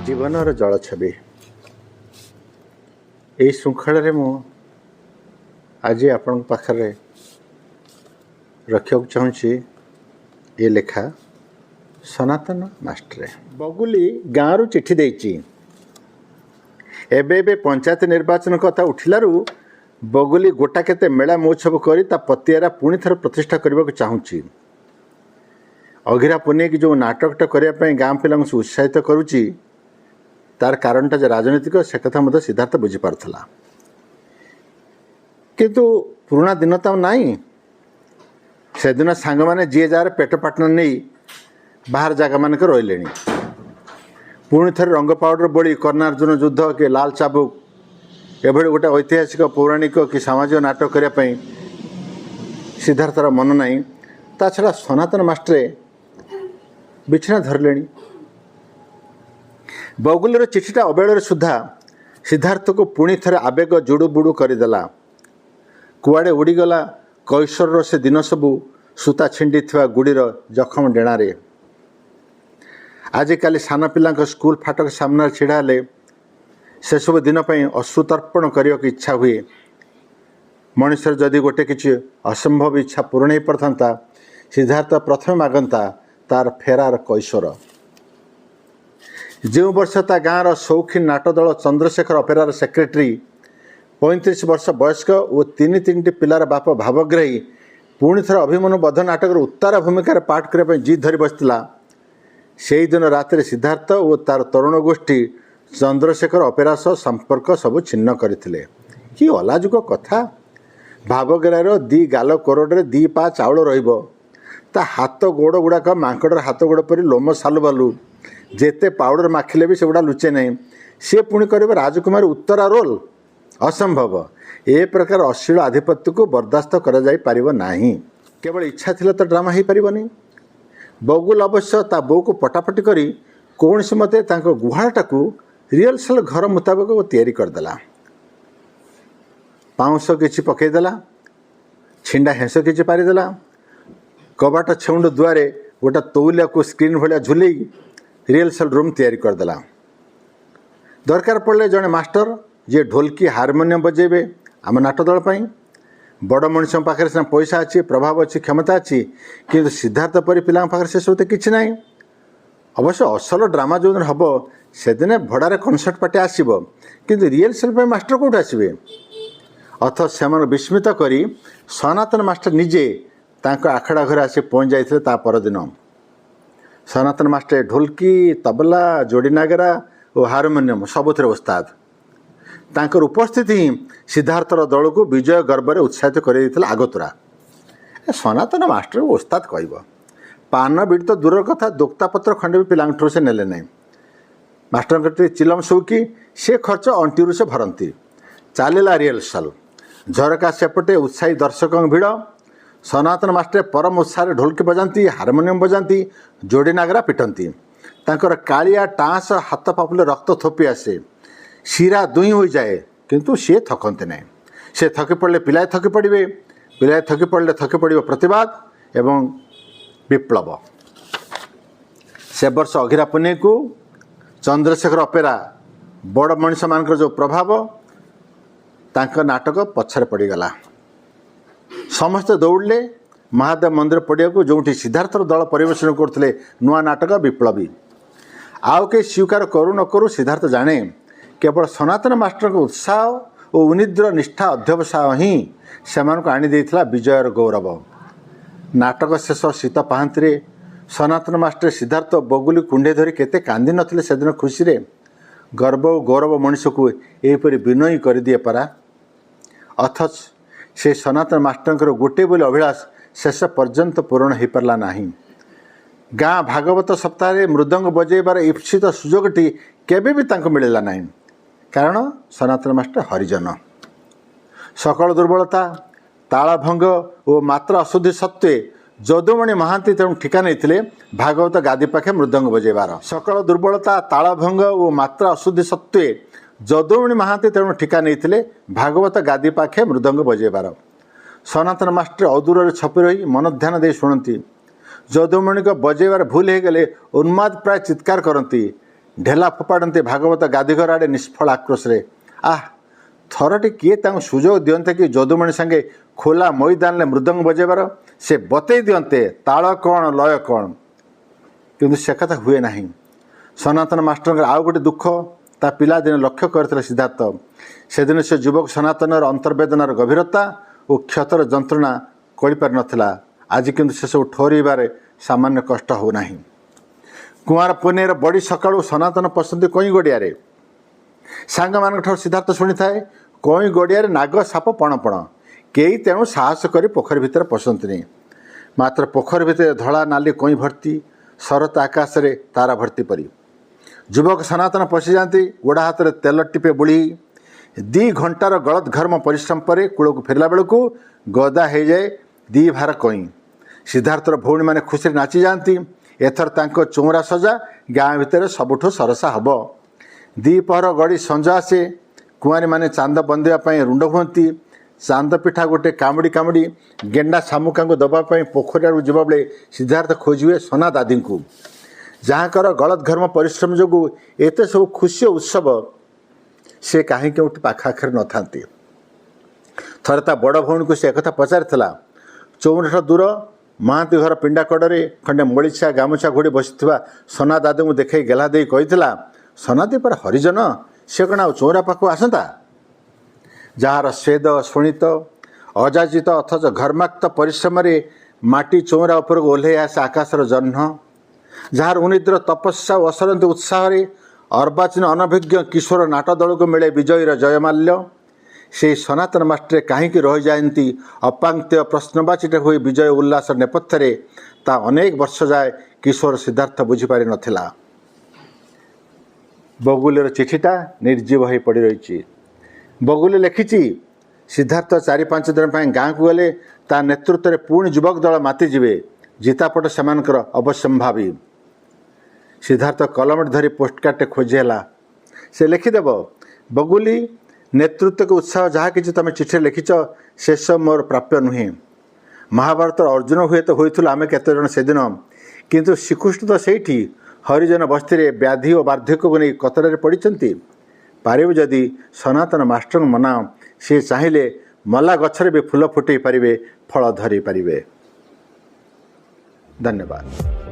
जीवनर जल छवि यही श्रृंखला मु आज आपण पाखरे रखा चाहूँगी ये लेखा सनातन मास्टर बगुली गाँव चिठी देची एबे पंचायत निर्वाचन कथा उठिलारू बगुली गोटा केते मेला महोत्सव करी ता पतियारा पुणी थर प्रतिष्ठा करने को चाहूँगी। अघिरा पुणे की जो नाटकटा करने गाँव पिला उत्साहित करुच्ची तार कारणटा जो राजनीतिक से कथा मत सिद्धार्थ बुझीपारा किंतु पुराना दिन तो नाई से दिन सांग मैंने जी जार पेट पाटन नहीं बाहर जगह मानक रही पुणी थे रंग पाउडर बोली कर्णार्जुन युद्ध कि लाल चाबुक एभली गोटे ऐतिहासिक पौराणिक कि सामाजिक नाटक करने सिद्धार्थर मन ना ता छड़ा सनातन मास्टरे बिछना धरले बगुलीर चिठीटा अबेल सुधा सिद्धार्थ को पुणी थे आवेग जुड़ू बुड़ू करदेला कुआड़े उड़ीगला कैशोर से दिन सबू सूता छिंडी थी गुड़ीर जखम डेणारे आजिकाली सान पिला स्कूल फाटक सामने छिड़ा हेले से सब दिन अश्रुतर्पण करने की इच्छा हुए मनुष्य जदि गोटे किसी असंभव इच्छा पूर्ण हो पारता सिद्धार्थ प्रथम मागंता तार फेरार कैशोर जो वर्ष ता गाँव शौखीन नाट दल चंद्रशेखर अपेरार सेक्रेटरी 35 वर्ष वयस्क और तीन पिलार बाप भावग्राही पुणी थर अभिमन्यु बध नाटक उत्तार भूमिकार पाठ करने जिद धरी बसला से दिन रात सिद्धार्थ और तार तरुण गोष्ठी चंद्रशेखर अपेरा सह संपर्क सब छिन्न करथिले कि अलाजुक कथा भावग्राहीर दी गाल कोरडे दी पा चाउल रहिबो ता हाथ गोड़ गुड़ाक मांकड़र हाथ गोड़ परी लोम सालु बालु जेते पाउडर माखिले भी सेगुड़ा लुचे नहीं सी पुणी कर राजकुमार उत्तरा रोल असंभव ए प्रकार अश्लील आधिपत्य को बर्दास्त कर नाही केवल इच्छा थिले तो ड्रामा हो पारिबनी बगुल अवश्य ता बो को पटापटी करी कौन से मते तांको गुहाळटा को रिहर्सल घर मुताबिक वो तैयारी करदेला पाउंस किछि पकईदेला छिंडा हेंस किछि पारिदेला कबाट छेउंड दुआरे गोटा तौलिया को स्क्रीन भाया झुले रिहर्सल रूम तैयारी करदेला दरकार पड़े जड़े मास्टर जे ढोलकी हारमोनियम बजेबे आम नाट दल बड़ मनुष्य पाखे सीना पैसा अच्छी प्रभाव अच्छी क्षमता अच्छी कि सिद्धार्थ परी पिला पाखे से सब किसी ना अवश्य असल ड्रामा जो दिन हम से दिन भड़ारे कनसर्ट पार्टी आसब कि रिहर्सल मास्टर कौट आसबे अथ से विस्मित करी सनातन मास्टर निजे तांको आखड़ा घर आसी पहुँच जाते परदिन सनातन मास्टर ढोलकी तबला जोड़ी नागरा और हारमोनियम सबुथ उस्ताद तांकर उपस्थिति ही सिद्धार्थर दल को विजय गर्व में उत्साहित कर आगतुरा सनातन मास्टर उस्ताद कह पान बीट तो दूर कथा दोक्तापत्र खंडे भी पिला से नेले ना मास्टर चिलम सौकी से खर्च अंटीरू से भरती चलला रिहर्सल झरका सेपटे उत्साही दर्शकों भिड़ सनातन मास्टर परम उत्साह ढोलकी बजाती हारमोनियम बजाती जोड़ी नागरा पिटती तांकर कालिया टाँस हाथ पापुले रक्त थोपी आसे शिरा दुई हो जाए किंतु सी थकते ना से थकी पड़े पिलाए थकी पड़े पिलाए थकी पड़े थकी पड़ प्रतिवाद एवं विप्लव से वर्ष अघिरा पुणे को चंद्रशेखर अपेरा बड़ मनीष मान जो प्रभाव तांका नाटक पछरे पड़गला समस्ते दौड़े महादेव मंदिर पड़िया को जो सिद्धार्थर दल परिवेशन करते नुआ नाटक विप्लवी आउ के स्वीकार करू न करू सिद्धार्थ जाने केवल सनातन मास्टर को उत्साह और उनिद्र निष्ठा अध्यवसाय ही से आनी देइथिला विजयर गौरव नाटक शेष शीत पाहांती सनातन मास्टर सिद्धार्थ बगुली कुंडे धरी केते कांदी नथिले से दिन खुशी रे गर्व और गौरव मनुष्य को एपरी विनयी कर दिए पारा अथच से सनातन मास्टर गोटे बोली अभिलाष शेष पर्यंत पूरण हो पारला नाही गाँ भागवत सप्ताह मृदंग बजेबार इप्सित सुजोगटी केबे भी तांको मिलला नाही कारण सनातन मास्टर हरिजन सकल दुर्बलता तालभंग और मात्रा अशुद्धि सत्वे जदुमणि महांती तेणु ठिका नहीं भागवत गादी पाखे मृदंग बजेबार सकल दुर्बलता तालभंग और मात्रा अशुद्धि सत्वे जदुमणि महांती तेणु ठिका नहीं भागवत गादी पाखे मृदंग बजेबार सनातन मास्टर अदूर छपी रही मन ध्यान दे शुणती जदुमणि को बजेबार भूल हो गले उन्माद प्राय चित्कार करती ढेला फोपाड़ती भागवत गादीघर आड़े निष्फल आक्रोश रे आह थरटी किए तांको सुजोग दियंते कि जदुमणि संगे खोला मैदान में मृदंग बजेबार से बतई दियंते ताल कौन लय कौन किंतु से कथा हुए नहीं। सनातन मास्टर आउ गोटे दुख ता पिला दिन लक्ष्य करथिले सिद्धार्थ से दिन से युवक सनातनर अंतर्वेदनार गभीरता और क्षतर जंत्रणा करि पार नथिला। आज किंतु से सब ठहरबार सामान्य कष्ट हो नहीं। कुआर पुनेर बड़ी सकाळु सनातन पसंदी कई गड़िया सांग मान सिद्धार्थ शुणी थाए कई गड़िया नाग साप पण पण कई तेणु साहस कर पोखरी भितर पसंदनी मात्र पोखरी भितर धड़ा नाली कई भर्ती शरत आकाश रे तारा भर्ती परी युवक सनातन पशि जाती गोड़ा हाथ में तेल टिपे बुड़ी 2 घंटार गलत घर्म परिश्रम पर कूल को फेरला बेलू गदा हो जाए 2 भार कई सिद्धार्थर भौणी मैंने खुशी नाची जाती एथर तांको चौरा सजा गाँ भितर सबुठ सरसा हब 2 पहर गड़ी संज आसे कुआरी मैंने चांद बंधाई रुंड हुंती चांद पिठा गोटे कामुड़ी कामुड़ी गेंडा शामुका दबापी पोखरी आड़ जावा बेले सिद्धार्थ खोजे सोना दादी को जहाँकर गलत घर्म परिश्रम जो एत सब खुशी उत्सव से कहीं कौटी पाखाखरे न था। थरे ता बड़ भौणी को से एक पचारि चौमुठ दूर महांती घर पिंडा कड़े खंडे मलिछा गामुछा घोड़ी बसी सोना दादी को देखे गेला दे कही सोनादी पर हरिजन से कण चौरा पाखु आसता जार स्वेद शुणित अजाचित अथच घर्माक्त परिश्रम माटी चौरा उपर ओह्लै आसे आकाशर जह्न जार उनिद्र तपस्या और असरंत उत्साह अर्वाचीन अनभिज्ञ किशोर नाट दल को मिले विजयीर जयमाल्य से सनातन मास्टर कहीं रही जाती अपांक्त्य प्रश्नवाचिटे हुई विजय उल्लास नेपथ्य ता अनेक वर्ष जाए किशोर सिद्धार्थ बुझीपारि नथिला। बगुलीर चिठीटा निर्जीव हो पड़ रही बगुली लिखिची सिद्धार्थ 4-5 दिन पर गाँ को गले ता नेतृत्व में पुणी युवक दल मातिजे जितापट सेमानकर अवश्यंभावी सिद्धार्थ कलम धरी पोस्टकार्ड खोजेला से लिखिदेव बगुली नेतृत्व को उत्साह जहाँ कि तुम चिठी लिखिच से सब मोर प्राप्य नुहे महाभारत अर्जुन हुए तो होता आम केतजन से दिन किंतु श्रीकृष्ण तो से हरिजन बस्ती व्याधि और वार्धक्य को नहीं कतरे पड़ती पारिब जदि सनातन मास्टर मनाओ सी चाहिए मला गछरे भी फूल फुटे पारे फल धरी पारे। धन्यवाद।